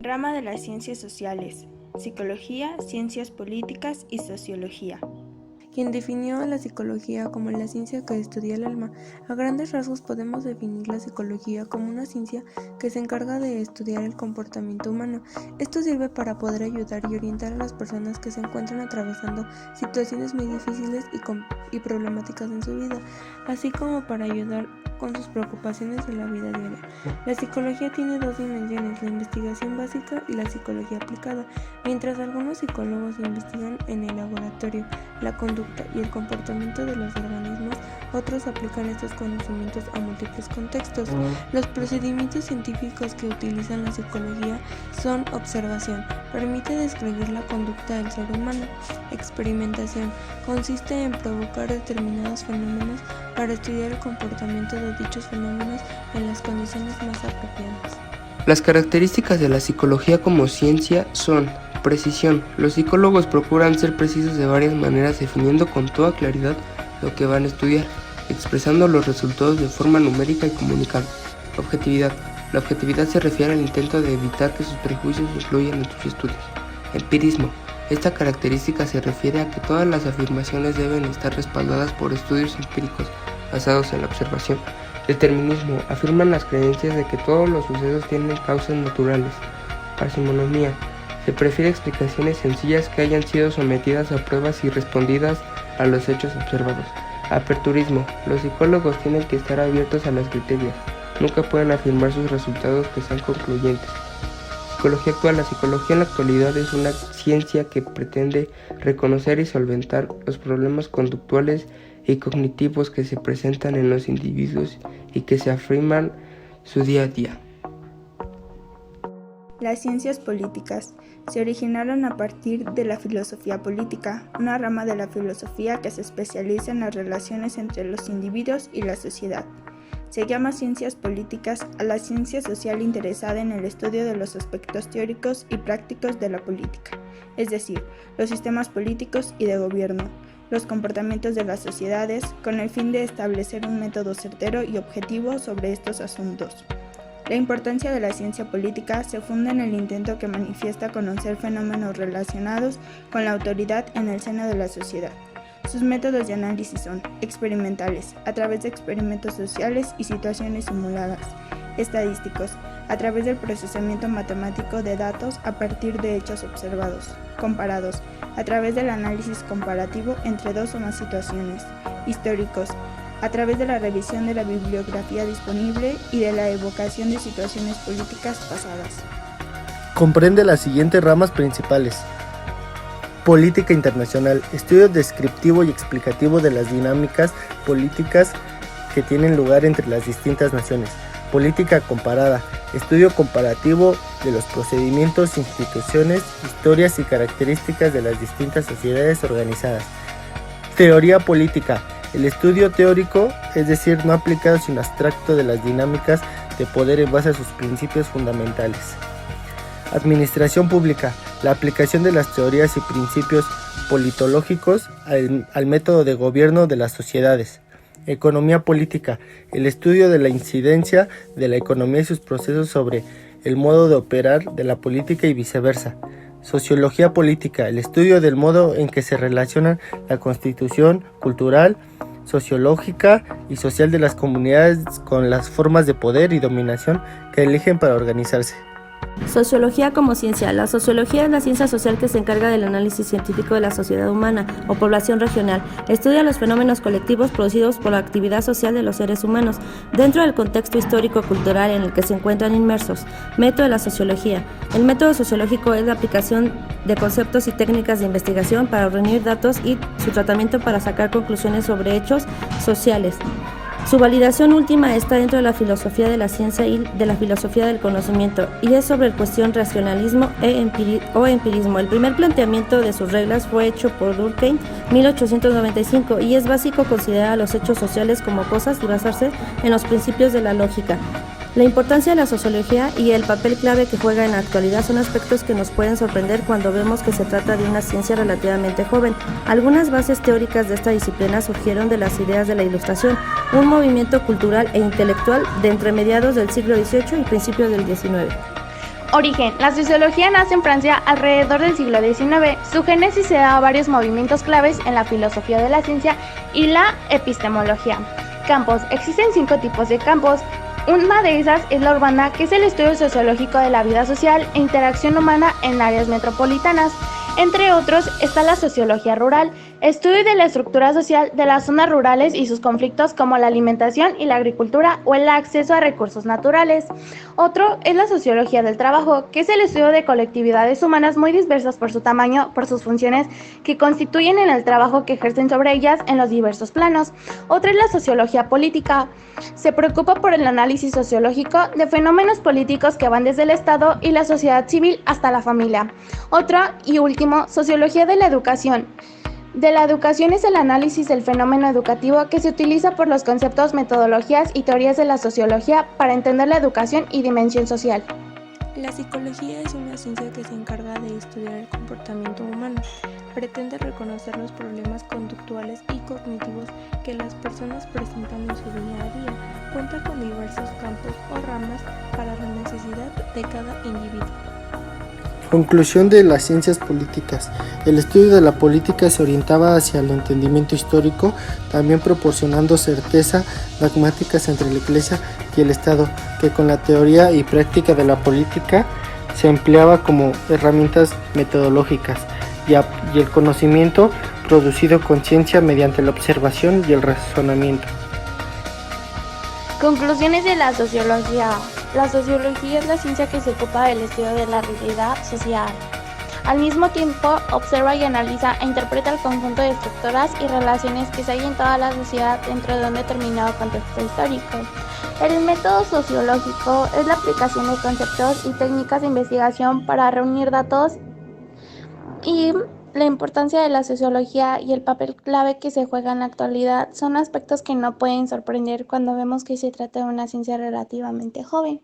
Rama de las ciencias sociales: psicología, ciencias políticas y sociología. Quien definió a la psicología como la ciencia que estudia el alma. A grandes rasgos podemos definir la psicología como una ciencia que se encarga de estudiar el comportamiento humano. Esto sirve para poder ayudar y orientar a las personas que se encuentran atravesando situaciones muy difíciles y problemáticas en su vida, así como para ayudar con sus preocupaciones en la vida diaria. La psicología tiene dos dimensiones, la investigación básica y la psicología aplicada. Mientras algunos psicólogos investigan en el laboratorio la conducta y el comportamiento de los organismos, otros aplican estos conocimientos a múltiples contextos. Los procedimientos científicos que utilizan la psicología son observación, permite describir la conducta del ser humano; experimentación, consiste en provocar determinados fenómenos para estudiar el comportamiento de dichos fenómenos en las condiciones más apropiadas. Las características de la psicología como ciencia son: precisión. Los psicólogos procuran ser precisos de varias maneras, definiendo con toda claridad lo que van a estudiar, expresando los resultados de forma numérica y comunicable. Objetividad. La objetividad se refiere al intento de evitar que sus prejuicios influyan en sus estudios. Empirismo. Esta característica se refiere a que todas las afirmaciones deben estar respaldadas por estudios empíricos basados en la observación. Determinismo. Afirman las creencias de que todos los sucesos tienen causas naturales. Parsimonía. Se prefiere explicaciones sencillas que hayan sido sometidas a pruebas y respondidas a los hechos observados. Aperturismo. Los psicólogos tienen que estar abiertos a las criterias. Nunca pueden afirmar sus resultados que sean concluyentes. Psicología actual. La psicología en la actualidad es una ciencia que pretende reconocer y solventar los problemas conductuales y cognitivos que se presentan en los individuos y que se afirman su día a día. Las ciencias políticas se originaron a partir de la filosofía política, una rama de la filosofía que se especializa en las relaciones entre los individuos y la sociedad. Se llama ciencias políticas a la ciencia social interesada en el estudio de los aspectos teóricos y prácticos de la política, es decir, los sistemas políticos y de gobierno, los comportamientos de las sociedades, con el fin de establecer un método certero y objetivo sobre estos asuntos. La importancia de la ciencia política se funda en el intento que manifiesta conocer fenómenos relacionados con la autoridad en el seno de la sociedad. Sus métodos de análisis son experimentales, a través de experimentos sociales y situaciones simuladas; estadísticos, a través del procesamiento matemático de datos a partir de hechos observados; comparados, a través del análisis comparativo entre dos o más situaciones; históricos, a través de la revisión de la bibliografía disponible y de la evocación de situaciones políticas pasadas. Comprende las siguientes ramas principales: política internacional, estudio descriptivo y explicativo de las dinámicas políticas que tienen lugar entre las distintas naciones; política comparada, estudio comparativo de los procedimientos, instituciones, historias y características de las distintas sociedades organizadas; teoría política, el estudio teórico, es decir, no aplicado sino abstracto de las dinámicas de poder en base a sus principios fundamentales; administración pública, la aplicación de las teorías y principios politológicos al método de gobierno de las sociedades; economía política, el estudio de la incidencia de la economía y sus procesos sobre el modo de operar de la política y viceversa; sociología política, el estudio del modo en que se relacionan la constitución cultural, sociológica y social de las comunidades con las formas de poder y dominación que eligen para organizarse. Sociología como ciencia. La sociología es la ciencia social que se encarga del análisis científico de la sociedad humana o población regional. Estudia los fenómenos colectivos producidos por la actividad social de los seres humanos dentro del contexto histórico-cultural en el que se encuentran inmersos. Método de la sociología. El método sociológico es la aplicación de conceptos y técnicas de investigación para reunir datos y su tratamiento para sacar conclusiones sobre hechos sociales. Su validación última está dentro de la filosofía de la ciencia y de la filosofía del conocimiento, y es sobre cuestión racionalismo o empirismo. El primer planteamiento de sus reglas fue hecho por Durkheim en 1895 y es básico considerar a los hechos sociales como cosas y basarse en los principios de la lógica. La importancia de la sociología y el papel clave que juega en la actualidad son aspectos que nos pueden sorprender cuando vemos que se trata de una ciencia relativamente joven. Algunas bases teóricas de esta disciplina surgieron de las ideas de la Ilustración, un movimiento cultural e intelectual de entre mediados del siglo XVIII y principios del XIX. Origen. La sociología nace en Francia alrededor del siglo XIX. Su génesis se da a varios movimientos claves en la filosofía de la ciencia y la epistemología. Campos. Existen 5 tipos de campos. Una de esas es la urbana, que es el estudio sociológico de la vida social e interacción humana en áreas metropolitanas. Entre otros está la sociología rural, estudio de la estructura social de las zonas rurales y sus conflictos como la alimentación y la agricultura o el acceso a recursos naturales. Otro es la sociología del trabajo, que es el estudio de colectividades humanas muy diversas por su tamaño, por sus funciones que constituyen en el trabajo que ejercen sobre ellas en los diversos planos. Otra es la sociología política. Se preocupa por el análisis sociológico de fenómenos políticos que van desde el Estado y la sociedad civil hasta la familia. Otra y último, sociología de la educación. De la educación es el análisis del fenómeno educativo que se utiliza por los conceptos, metodologías y teorías de la sociología para entender la educación y dimensión social. La psicología es una ciencia que se encarga de estudiar el comportamiento humano. Pretende reconocer los problemas conductuales y cognitivos que las personas presentan en su día a día. Cuenta con diversos campos o ramas para la necesidad de cada individuo. Conclusión de las ciencias políticas. El estudio de la política se orientaba hacia el entendimiento histórico, también proporcionando certeza dogmáticas entre la Iglesia y el Estado, que con la teoría y práctica de la política se empleaba como herramientas metodológicas y el conocimiento producido con ciencia mediante la observación y el razonamiento. Conclusiones de la sociología. La sociología es la ciencia que se ocupa del estudio de la realidad social. Al mismo tiempo, observa y analiza e interpreta el conjunto de estructuras y relaciones que se hay en toda la sociedad dentro de un determinado contexto histórico. El método sociológico es la aplicación de conceptos y técnicas de investigación para reunir datos y la importancia de la sociología y el papel clave que se juega en la actualidad son aspectos que no pueden sorprender cuando vemos que se trata de una ciencia relativamente joven.